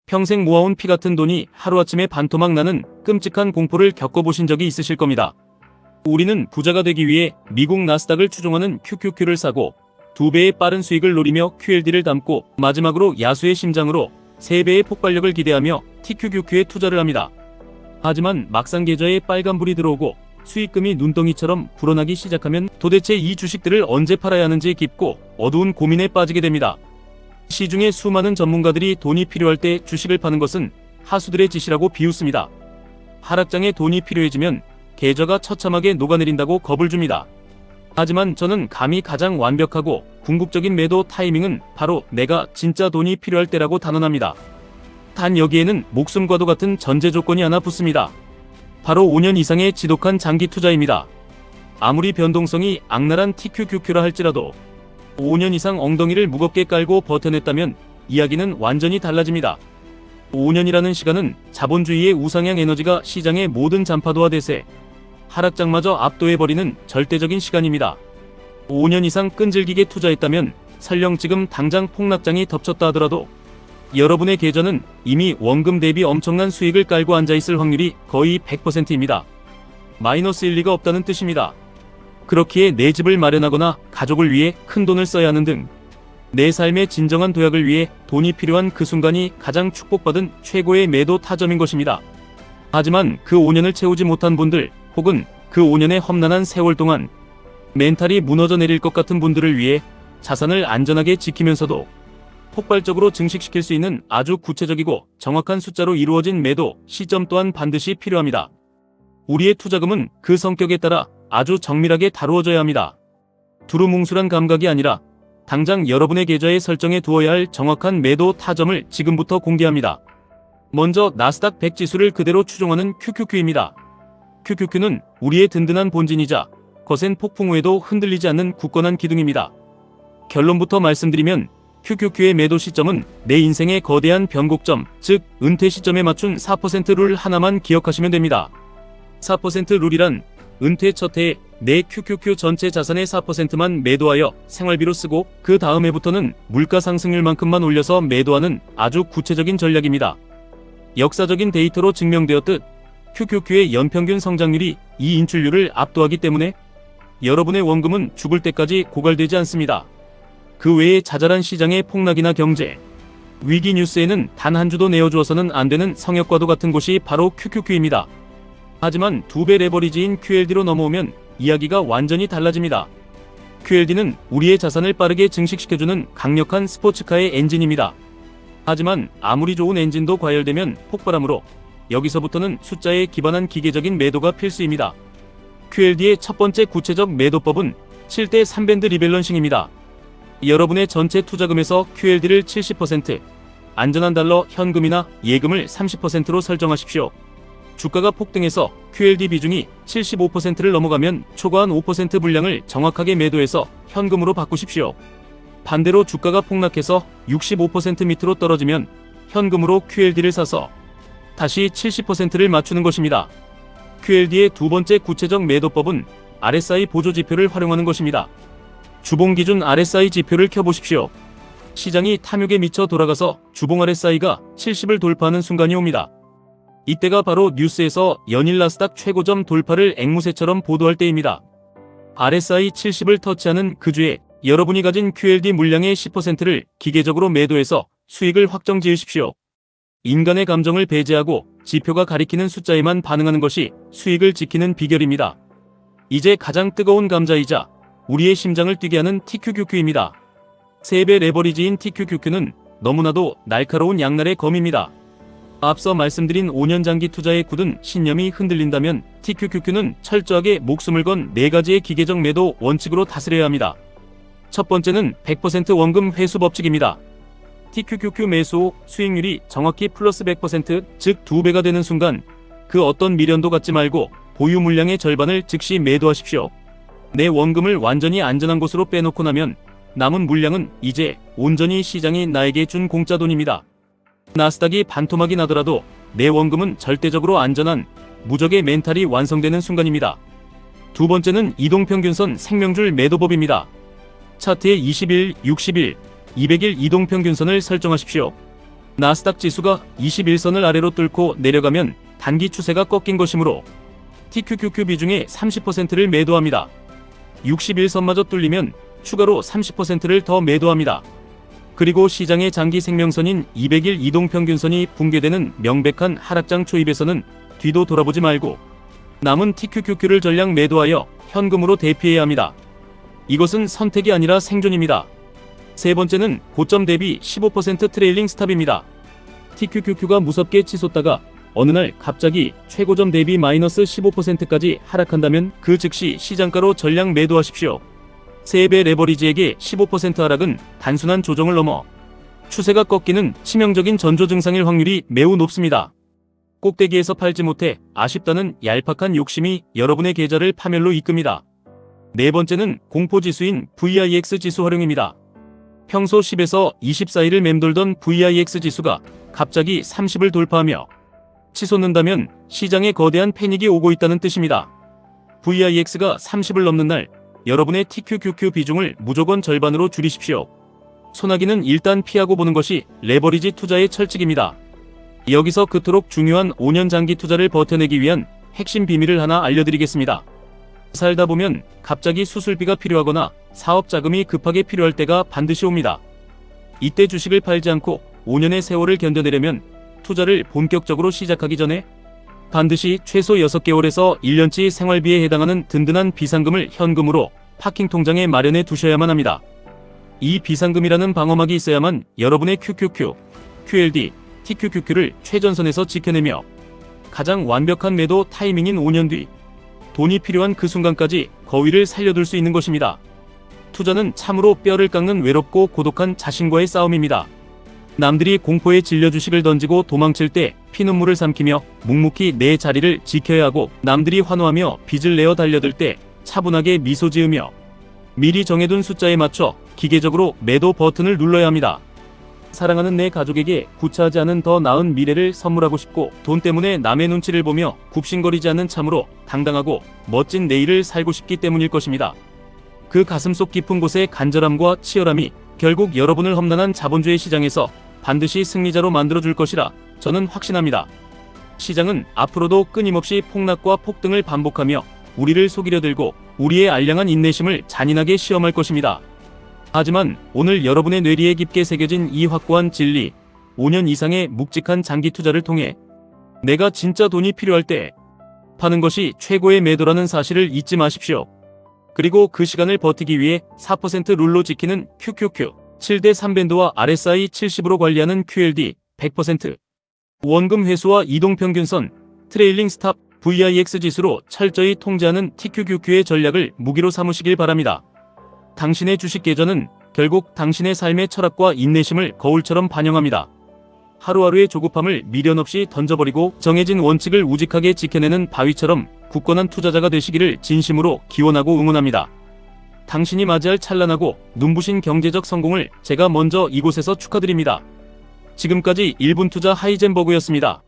평생 모아온 피 같은 돈이 하루아침에 반토막 나는 끔찍한 공포를 겪어보신 적이 있으실 겁니다. 우리는 부자가 되기 위해 미국 나스닥을 추종하는 QQQ를 사고 2배의 빠른 수익을 노리며 QLD를 담고 마지막으로 야수의 심장으로 3배의 폭발력을 기대하며 TQQQ에 투자를 합니다. 하지만 막상 계좌에 빨간불이 들어오고 수익금이 눈덩이처럼 불어나기 시작하면 도대체 이 주식들을 언제 팔아야 하는지 깊고 어두운 고민에 빠지게 됩니다. 시중에 수많은 전문가들이 돈이 필요할 때 주식을 파는 것은 하수들의 짓이라고 비웃습니다. 하락장에 돈이 필요해지면 계좌가 처참하게 녹아내린다고 겁을 줍니다. 하지만 저는 감히 가장 완벽하고 궁극적인 매도 타이밍은 바로 내가 진짜 돈이 필요할 때라고 단언합니다. 단 여기에는 목숨과도 같은 전제 조건이 하나 붙습니다. 바로 5년 이상의 지독한 장기 투자입니다. 아무리 변동성이 악랄한 TQQQ라 할지라도 5년 이상 엉덩이를 무겁게 깔고 버텨냈다면 이야기는 완전히 달라집니다. 5년이라는 시간은 자본주의의 우상향 에너지가 시장의 모든 잔파도와 대세, 하락장마저 압도해버리는 절대적인 시간입니다. 5년 이상 끈질기게 투자했다면 설령 지금 당장 폭락장이 덮쳤다 하더라도 여러분의 계좌는 이미 원금 대비 엄청난 수익을 깔고 앉아있을 확률이 거의 100%입니다. 마이너스일 리가 없다는 뜻입니다. 그렇기에 내 집을 마련하거나 가족을 위해 큰 돈을 써야 하는 등 내 삶의 진정한 도약을 위해 돈이 필요한 그 순간이 가장 축복받은 최고의 매도 타점인 것입니다. 하지만 그 5년을 채우지 못한 분들 혹은 그 5년의 험난한 세월 동안 멘탈이 무너져 내릴 것 같은 분들을 위해 자산을 안전하게 지키면서도 폭발적으로 증식시킬 수 있는 아주 구체적이고 정확한 숫자로 이루어진 매도 시점 또한 반드시 필요합니다. 우리의 투자금은 그 성격에 따라 아주 정밀하게 다루어져야 합니다. 두루뭉술한 감각이 아니라 당장 여러분의 계좌에 설정해 두어야 할 정확한 매도 타점을 지금부터 공개합니다. 먼저 나스닥 100 지수를 그대로 추종하는 QQQ입니다. QQQ는 우리의 든든한 본진이자 거센 폭풍 후에도 흔들리지 않는 굳건한 기둥입니다. 결론부터 말씀드리면 QQQ의 매도 시점은 내 인생의 거대한 변곡점, 즉 은퇴 시점에 맞춘 4% 룰 하나만 기억하시면 됩니다. 4% 룰이란 은퇴 첫 해에 내 QQQ 전체 자산의 4%만 매도하여 생활비로 쓰고 그 다음 해부터는 물가 상승률만큼만 올려서 매도하는 아주 구체적인 전략입니다. 역사적인 데이터로 증명되었듯 QQQ의 연평균 성장률이 이 인출률을 압도하기 때문에 여러분의 원금은 죽을 때까지 고갈되지 않습니다. 그 외에 자잘한 시장의 폭락이나 경제, 위기 뉴스에는 단 한 주도 내어주어서는 안 되는 성역과도 같은 곳이 바로 QQQ입니다. 하지만 2배 레버리지인 QLD로 넘어오면 이야기가 완전히 달라집니다. QLD는 우리의 자산을 빠르게 증식시켜주는 강력한 스포츠카의 엔진입니다. 하지만 아무리 좋은 엔진도 과열되면 폭발하므로 여기서부터는 숫자에 기반한 기계적인 매도가 필수입니다. QLD의 첫 번째 구체적 매도법은 7대 3밴드 리밸런싱입니다. 여러분의 전체 투자금에서 QLD를 70%, 안전한 달러 현금이나 예금을 30%로 설정하십시오. 주가가 폭등해서 QLD 비중이 75%를 넘어가면 초과한 5% 물량을 정확하게 매도해서 현금으로 바꾸십시오. 반대로 주가가 폭락해서 65% 밑으로 떨어지면 현금으로 QLD를 사서 다시 70%를 맞추는 것입니다. QLD의 두 번째 구체적 매도법은 RSI 보조 지표를 활용하는 것입니다. 주봉 기준 RSI 지표를 켜보십시오. 시장이 탐욕에 미쳐 돌아가서 주봉 RSI가 70을 돌파하는 순간이 옵니다. 이때가 바로 뉴스에서 연일 나스닥 최고점 돌파를 앵무새처럼 보도할 때입니다. RSI 70을 터치하는 그 주에 여러분이 가진 QLD 물량의 10%를 기계적으로 매도해서 수익을 확정 지으십시오. 인간의 감정을 배제하고 지표가 가리키는 숫자에만 반응하는 것이 수익을 지키는 비결입니다. 이제 가장 뜨거운 감자이자 우리의 심장을 뛰게 하는 TQQQ입니다. 3배 레버리지인 TQQQ는 너무나도 날카로운 양날의 검입니다. 앞서 말씀드린 5년 장기 투자의 굳은 신념이 흔들린다면 TQQQ는 철저하게 목숨을 건 4가지의 기계적 매도 원칙으로 다스려야 합니다. 첫 번째는 100% 원금 회수 법칙입니다. TQQQ 매수 후 수익률이 정확히 플러스 100%, 즉 2배가 되는 순간 그 어떤 미련도 갖지 말고 보유 물량의 절반을 즉시 매도하십시오. 내 원금을 완전히 안전한 곳으로 빼놓고 나면 남은 물량은 이제 온전히 시장이 나에게 준 공짜 돈입니다. 나스닥이 반토막이 나더라도 내 원금은 절대적으로 안전한 무적의 멘탈이 완성되는 순간입니다. 두 번째는 이동평균선 생명줄 매도법입니다. 차트에 20일, 60일, 200일 이동평균선을 설정하십시오. 나스닥 지수가 21선을 아래로 뚫고 내려가면 단기 추세가 꺾인 것이므로 TQQQ 비중의 30%를 매도합니다. 61선마저 뚫리면 추가로 30%를 더 매도합니다. 그리고 시장의 장기 생명선인 200일 이동평균선이 붕괴되는 명백한 하락장 초입에서는 뒤도 돌아보지 말고 남은 TQQQ를 전량 매도하여 현금으로 대피해야 합니다. 이것은 선택이 아니라 생존입니다. 세 번째는 고점 대비 15% 트레일링 스탑입니다. TQQQ가 무섭게 치솟다가 어느 날 갑자기 최고점 대비 마이너스 15%까지 하락한다면 그 즉시 시장가로 전량 매도하십시오. 3배 레버리지에게 15% 하락은 단순한 조정을 넘어 추세가 꺾이는 치명적인 전조 증상일 확률이 매우 높습니다. 꼭대기에서 팔지 못해 아쉽다는 얄팍한 욕심이 여러분의 계좌를 파멸로 이끕니다. 네 번째는 공포지수인 VIX 지수 활용입니다. 평소 10에서 24일을 맴돌던 VIX 지수가 갑자기 30을 돌파하며 치솟는다면 시장에 거대한 패닉이 오고 있다는 뜻입니다. VIX가 30을 넘는 날 여러분의 TQQQ 비중을 무조건 절반으로 줄이십시오. 소나기는 일단 피하고 보는 것이 레버리지 투자의 철칙입니다. 여기서 그토록 중요한 5년 장기 투자를 버텨내기 위한 핵심 비밀을 하나 알려드리겠습니다. 살다 보면 갑자기 수술비가 필요하거나 사업 자금이 급하게 필요할 때가 반드시 옵니다. 이때 주식을 팔지 않고 5년의 세월을 견뎌내려면 투자를 본격적으로 시작하기 전에 반드시 최소 6개월에서 1년치 생활비에 해당하는 든든한 비상금을 현금으로 파킹 통장에 마련해 두셔야만 합니다. 이 비상금이라는 방어막이 있어야만 여러분의 QQQ, QLD, TQQQ를 최전선에서 지켜내며 가장 완벽한 매도 타이밍인 5년 뒤 돈이 필요한 그 순간까지 거위를 살려둘 수 있는 것입니다. 투자는 참으로 뼈를 깎는 외롭고 고독한 자신과의 싸움입니다. 남들이 공포에 질려 주식을 던지고 도망칠 때 피눈물을 삼키며 묵묵히 내 자리를 지켜야 하고, 남들이 환호하며 빚을 내어 달려들 때 차분하게 미소 지으며 미리 정해둔 숫자에 맞춰 기계적으로 매도 버튼을 눌러야 합니다. 사랑하는 내 가족에게 구차하지 않은 더 나은 미래를 선물하고 싶고, 돈 때문에 남의 눈치를 보며 굽신거리지 않는 참으로 당당하고 멋진 내일을 살고 싶기 때문일 것입니다. 그 가슴속 깊은 곳의 간절함과 치열함이 결국 여러분을 험난한 자본주의 시장에서 반드시 승리자로 만들어줄 것이라 저는 확신합니다. 시장은 앞으로도 끊임없이 폭락과 폭등을 반복하며 우리를 속이려 들고 우리의 알량한 인내심을 잔인하게 시험할 것입니다. 하지만 오늘 여러분의 뇌리에 깊게 새겨진 이 확고한 진리, 5년 이상의 묵직한 장기 투자를 통해 내가 진짜 돈이 필요할 때 파는 것이 최고의 매도라는 사실을 잊지 마십시오. 그리고 그 시간을 버티기 위해 4% 룰로 지키는 QQQ, 7대 3밴드와 RSI 70으로 관리하는 QLD 100%, 원금 회수와 이동평균선, 트레일링 스탑, VIX 지수로 철저히 통제하는 TQQQ의 전략을 무기로 삼으시길 바랍니다. 당신의 주식 계좌는 결국 당신의 삶의 철학과 인내심을 거울처럼 반영합니다. 하루하루의 조급함을 미련 없이 던져버리고 정해진 원칙을 우직하게 지켜내는 바위처럼 굳건한 투자자가 되시기를 진심으로 기원하고 응원합니다. 당신이 맞이할 찬란하고 눈부신 경제적 성공을 제가 먼저 이곳에서 축하드립니다. 지금까지 1분 투자 하이젠버그였습니다.